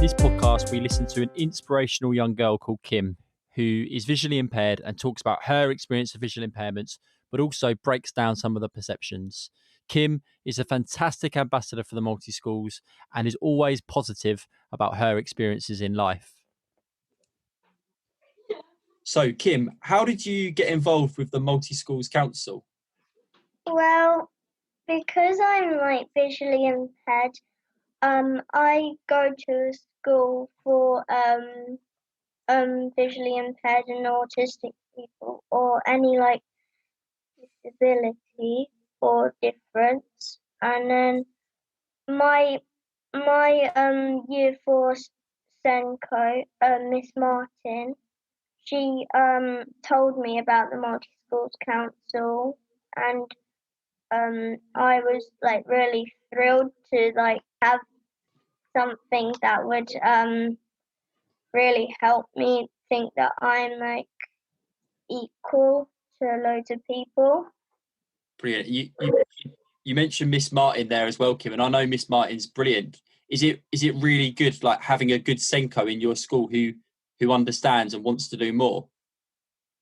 this podcast, we listen to an inspirational young girl called Kim, who is visually impaired and talks about her experience of visual impairments, but also breaks down some of the perceptions. Kim is a fantastic ambassador for the multi-schools and is always positive about her experiences in life. So, Kim, how did you get involved with the Multi-Schools Council? Well, because I'm visually impaired, I go to a school for visually impaired and autistic people, or any disability or difference. And then my year four Senko, Miss Martin, she told me about the Multi Schools Council, and I was really thrilled to have something that would really help me think that I'm equal to loads of people. Brilliant. You mentioned Miss Martin there as well, Kim, and I know Miss Martin's brilliant. Is it really good, having a good Senko in your school who understands and wants to do more?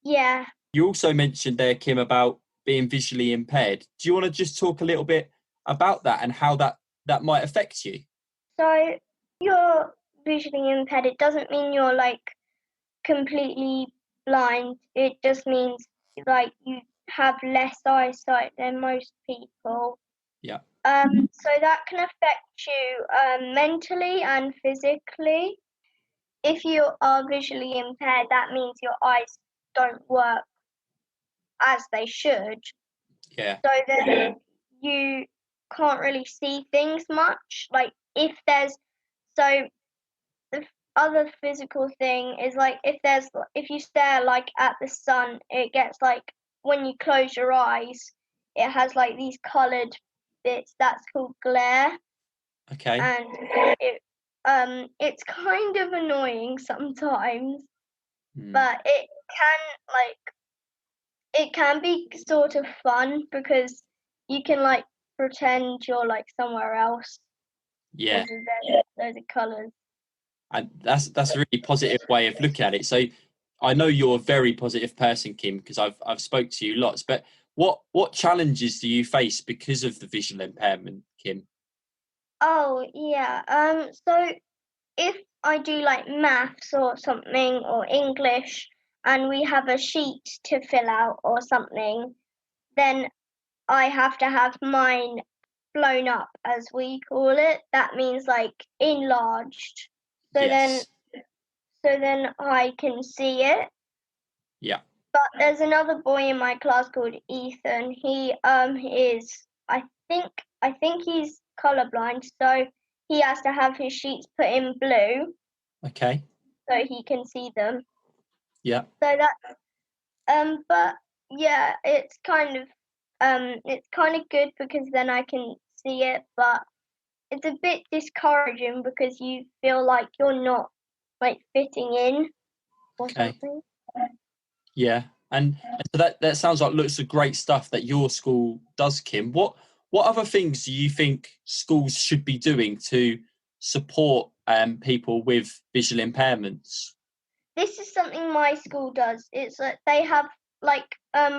Yeah. You also mentioned there, Kim, about being visually impaired. Do you want to just talk a little bit about that and how that might affect you? So you're visually impaired. It doesn't mean you're completely blind. It just means you have less eyesight than most people. Yeah. So that can affect you mentally and physically. If you are visually impaired, that means your eyes don't work as they should. Yeah. So then you can't really see things much. The other physical thing is if you stare at the sun, it gets when you close your eyes, it has these coloured bits. That's called glare. Okay. And it's kind of annoying sometimes, but it can be sort of fun because you can pretend you're somewhere else. Yeah. There's the colours. And that's a really positive way of looking at it. So I know you're a very positive person, Kim, because I've spoke to you lots. But what challenges do you face because of the visual impairment, Kim? Oh yeah. So if I do maths or something or English, and we have a sheet to fill out or something, then I have to have mine blown up, as we call it. That means enlarged. Yes. So then I can see it. Yeah. But there's another boy in my class called Ethan. He is I think he's colorblind, so he has to have his sheets put in blue. Okay. So he can see them. Yeah. So that's but yeah, it's kind of good because then I can see it, but it's a bit discouraging because you feel like you're not fitting in or something. Yeah. And so that sounds like lots of great stuff that your school does, Kim. What other things do you think schools should be doing to support people with visual impairments? This is something my school does. It's they have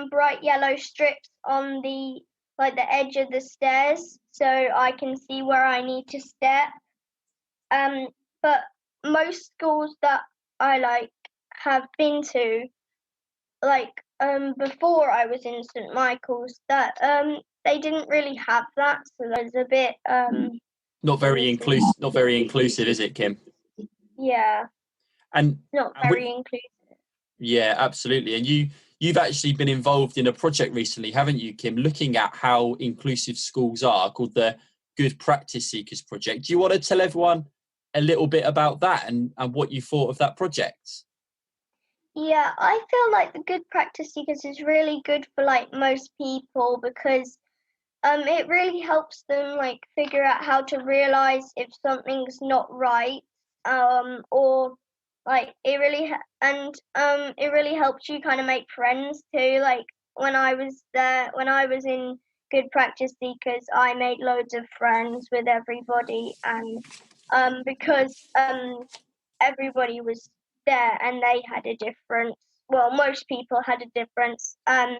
bright yellow strips on the edge of the stairs, so I can see where I need to step. But most schools that I have been to, before I was in St Michael's, that they didn't really have that, so there's a bit not very inclusive, is it, Kim? Yeah. And not very inclusive. Yeah, absolutely. And you've actually been involved in a project recently, haven't you, Kim, looking at how inclusive schools are, called the Good Practice Seekers Project. Do you want to tell everyone a little bit about that and what you thought of that project? Yeah, I feel like the Good Practice Seekers is really good for most people because it really helps them figure out how to realize if something's not right, or it really helps you kind of make friends too. When I was in Good Practice Seekers, I made loads of friends with everybody, and because everybody was there and they had a difference. Well, most people had a difference. I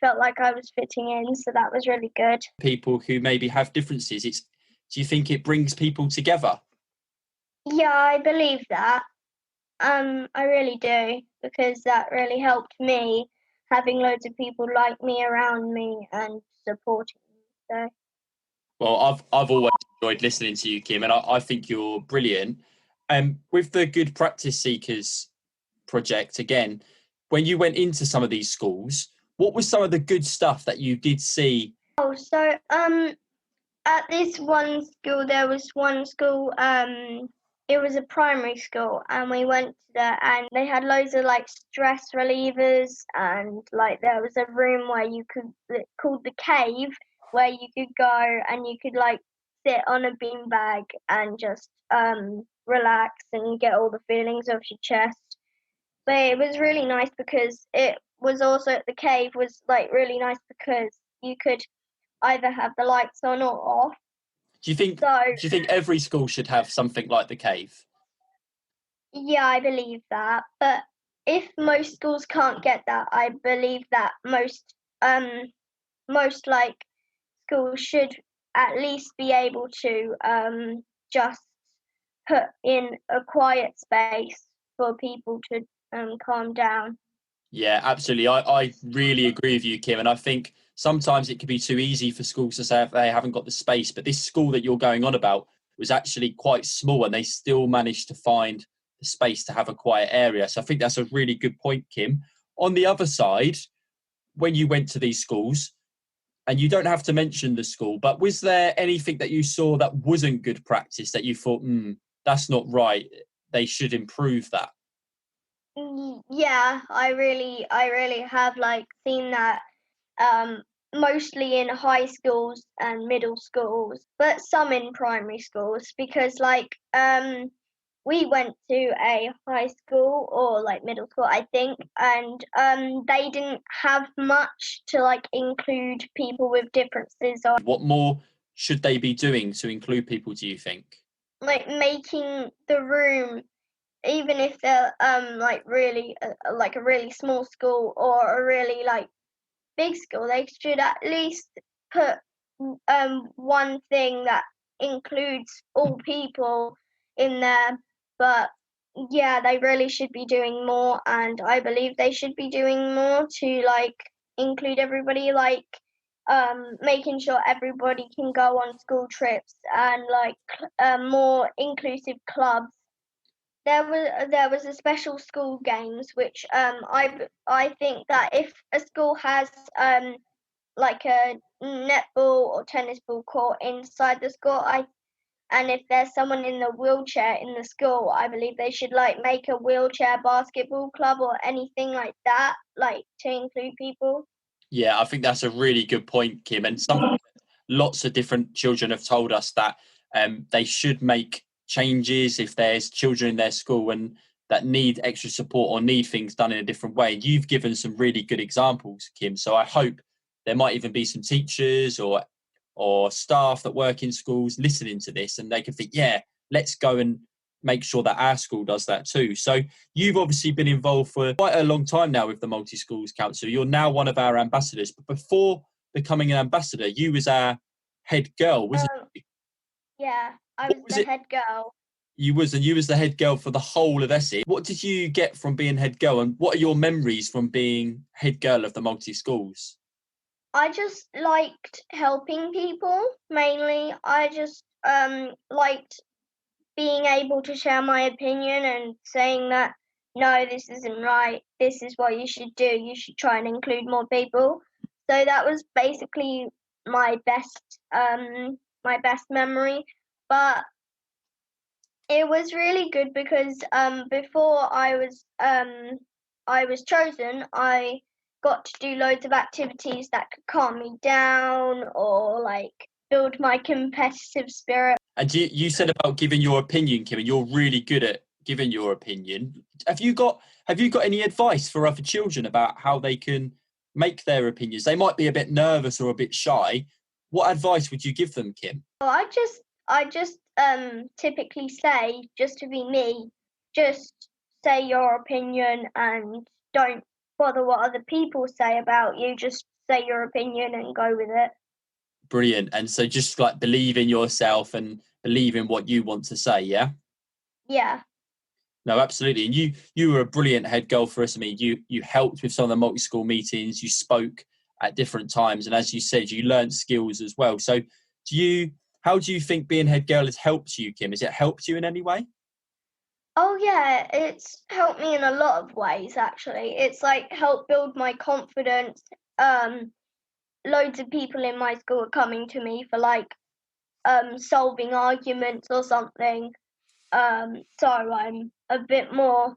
felt like I was fitting in, so that was really good. People who maybe have differences, do you think it brings people together? Yeah, I believe that. I really do, because that really helped me, having loads of people like me around me and supporting me. So Well, I've always enjoyed listening to you, Kim, and I think you're brilliant. With the Good Practice Seekers project, again, when you went into some of these schools, what was some of the good stuff that you did see? At this one school, there was one school, it was a primary school, and we went there and they had loads of like stress relievers, and like there was a room where you could, called the cave, where you could go and you could like sit on a beanbag and just relax and get all the feelings off your chest. But it was really nice because it was also at the cave was like really nice because you could either have the lights on or off. Do you think So do you think every school should have something like the cave? yeah, I believe that. But if most schools can't get that, I believe that most like schools should at least be able to just put in a quiet space for people to calm down. Yeah, absolutely. I really agree with you, Kim. And I think sometimes it can be too easy for schools to say if they haven't got the space. But this school that you're going on about was actually quite small and they still managed to find the space to have a quiet area. So I think that's a really good point, Kim. On the other side, when you went to these schools, and you don't have to mention the school, but was there anything that you saw that wasn't good practice that you thought, that's not right? They should improve that? Yeah, I really have like seen that mostly in high schools and middle schools, but some in primary schools because like we went to a high school or like middle school, I think, and they didn't have much to like include people with differences, or What more should they be doing to include people, do you think? like making the room, even if they're like really like a really small school or a really like big school, they should at least put one thing that includes all people in there. But yeah, they really should be doing more, and I believe they should be doing more to like include everybody, like making sure everybody can go on school trips and like more inclusive clubs. There was a special school games which I think that if a school has like a netball or tennis ball court inside the school, and if there's someone in the wheelchair in the school, I believe they should like make a wheelchair basketball club or anything like that, like to include people. Yeah, I think that's a really good point, Kim. And some lots of different children have told us that they should make changes if there's children in their school and that need extra support or need things done in a different way. You've given some really good examples, Kim. So I hope there might even be some teachers or staff that work in schools listening to this and they can think, yeah, let's go and make sure that our school does that too. So you've obviously been involved for quite a long time now with the Multi Schools Council. You're now one of our ambassadors. But before becoming an ambassador, you was our head girl, wasn't Um, you? yeah, I What was was the it? head girl. You was the head girl for the whole of Essex. What did you get from being head girl, and what are your memories from being head girl of the Multi Schools? I just liked helping people mainly. I just liked being able to share my opinion and saying that no, this isn't right, this is what you should do, you should try and include more people. So that was basically my best my best memory. But it was really good because before I was chosen, I got to do loads of activities that could calm me down or like build my competitive spirit. And you said about giving your opinion, Kim, and you're really good at giving your opinion. Have you got any advice for other children about how they can make their opinions? They might be a bit nervous or a bit shy. What advice would you give them, Kim? So I just typically say, just to be me, just say your opinion and don't bother what other people say about you. Just say your opinion and go with it. Brilliant. And so just like believe in yourself and believe in what you want to say, yeah? Yeah. No, absolutely. And you were a brilliant head girl for us. I mean, you helped with some of the multi-school meetings, you spoke at different times, and as you said, you learned skills as well. So how do you think being head girl has helped you, Kim? Has it helped you in any way? Oh yeah, it's helped me in a lot of ways actually. It's like helped build my confidence. Loads of people in my school are coming to me for like solving arguments or something. So I'm a bit more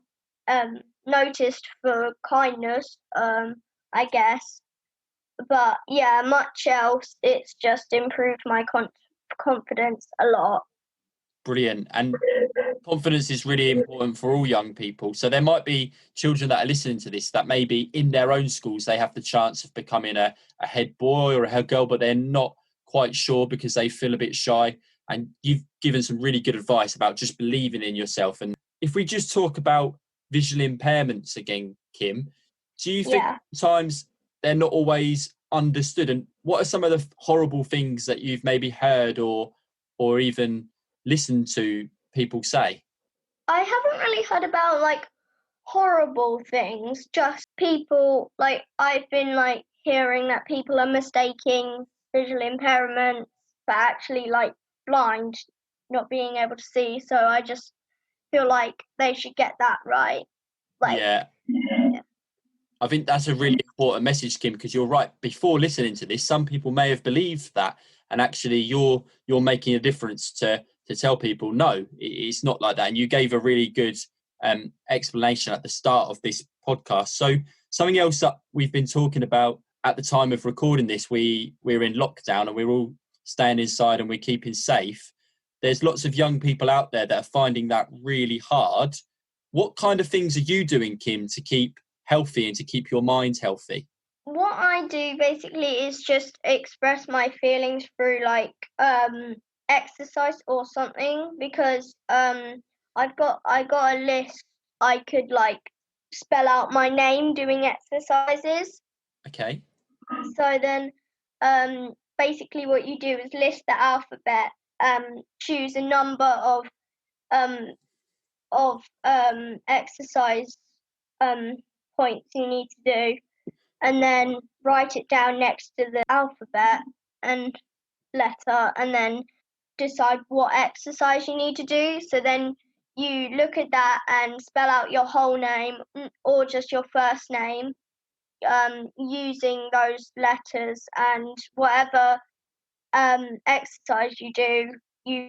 noticed for kindness, I guess. But yeah, much else. It's just improved my confidence a lot. Brilliant. And confidence is really important for all young people. So there might be children that are listening to this that maybe in their own schools they have the chance of becoming a head boy or a head girl, but they're not quite sure because they feel a bit shy. And you've given some really good advice about just believing in yourself. And if we just talk about visual impairments again, Kim, do you think Yeah. sometimes they're not always understood? And what are some of the horrible things that you've maybe heard or even listened to people say? I haven't really heard about like horrible things, just people like I've been like hearing that people are mistaking visual impairments for actually like blind, not being able to see. So I just feel like they should get that right. Like, Yeah, yeah. I think that's a really important message, Kim, because you're right. Before listening to this, some people may have believed that, and actually, you're making a difference to tell people no, it's not like that. And you gave a really good explanation at the start of this podcast. So something else that we've been talking about at the time of recording this, we're in lockdown and we're all staying inside and we're keeping safe. There's lots of young people out there that are finding that really hard. What kind of things are you doing, Kim, to keep healthy and to keep your mind healthy? What I do basically is just express my feelings through like exercise or something because I got a list I could like spell out my name doing exercises. Okay. So then basically what you do is list the alphabet, choose a number um exercise um points you need to do and then write it down next to the alphabet and letter and then decide what exercise you need to do. So then you look at that and spell out your whole name or just your first name using those letters and whatever exercise you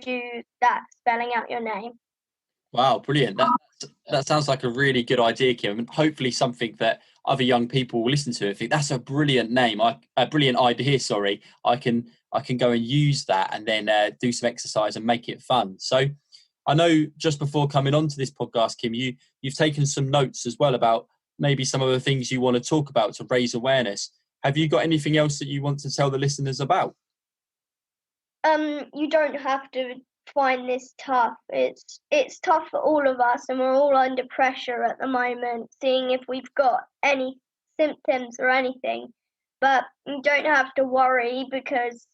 do that spelling out your name. Wow, brilliant. That sounds like a really good idea, Kim, and hopefully something that other young people will listen to and think that's a brilliant name. A brilliant idea. Sorry, I can go and use that and then do some exercise and make it fun. So I know just before coming on to this podcast, Kim, you've taken some notes as well about maybe some of the things you want to talk about to raise awareness. Have you got anything else that you want to tell the listeners about? You don't have to find this tough. It's tough for all of us, and we're all under pressure at the moment, seeing if we've got any symptoms or anything. But you don't have to worry because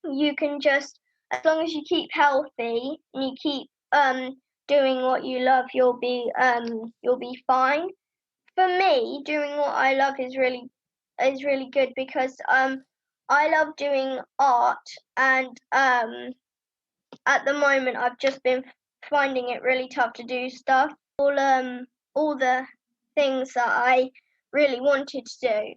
you can just, as long as you keep healthy and you keep doing what you love, you'll be fine. For me, doing what I love is really good because I love doing art and at the moment I've just been finding it really tough to do stuff. All the things that I really wanted to do.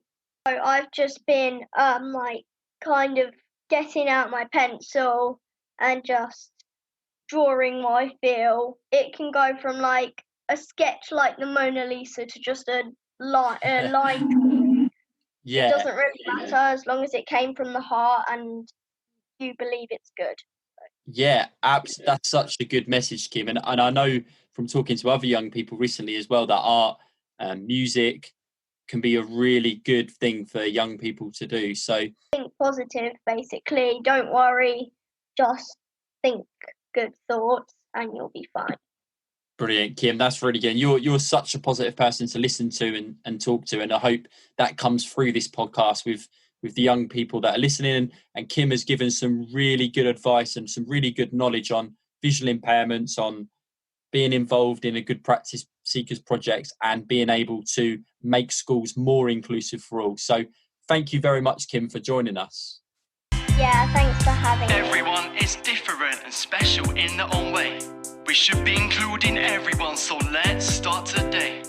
So I've just been like kind of getting out my pencil and just drawing what I feel. It can go from like a sketch like the Mona Lisa to just a line drawing. It Yeah, doesn't really matter as long as it came from the heart and you believe it's good. yeah, that's such a good message, Kim. And I know from talking to other young people recently as well that art and music can be a really good thing for young people to do. So, Think positive, basically. Don't worry. Just think good thoughts and you'll be fine. Brilliant, Kim. That's really good. You're such a positive person to listen to and talk to, and I hope that comes through this podcast with the young people that are listening. And Kim has given some really good advice and some really good knowledge on visual impairments, on being involved in a good practice seekers projects, and being able to make schools more inclusive for all. So thank you very much, Kim, for joining us. Yeah, thanks for having me. Everyone is different and special in their own way. We should be including everyone, so let's start today.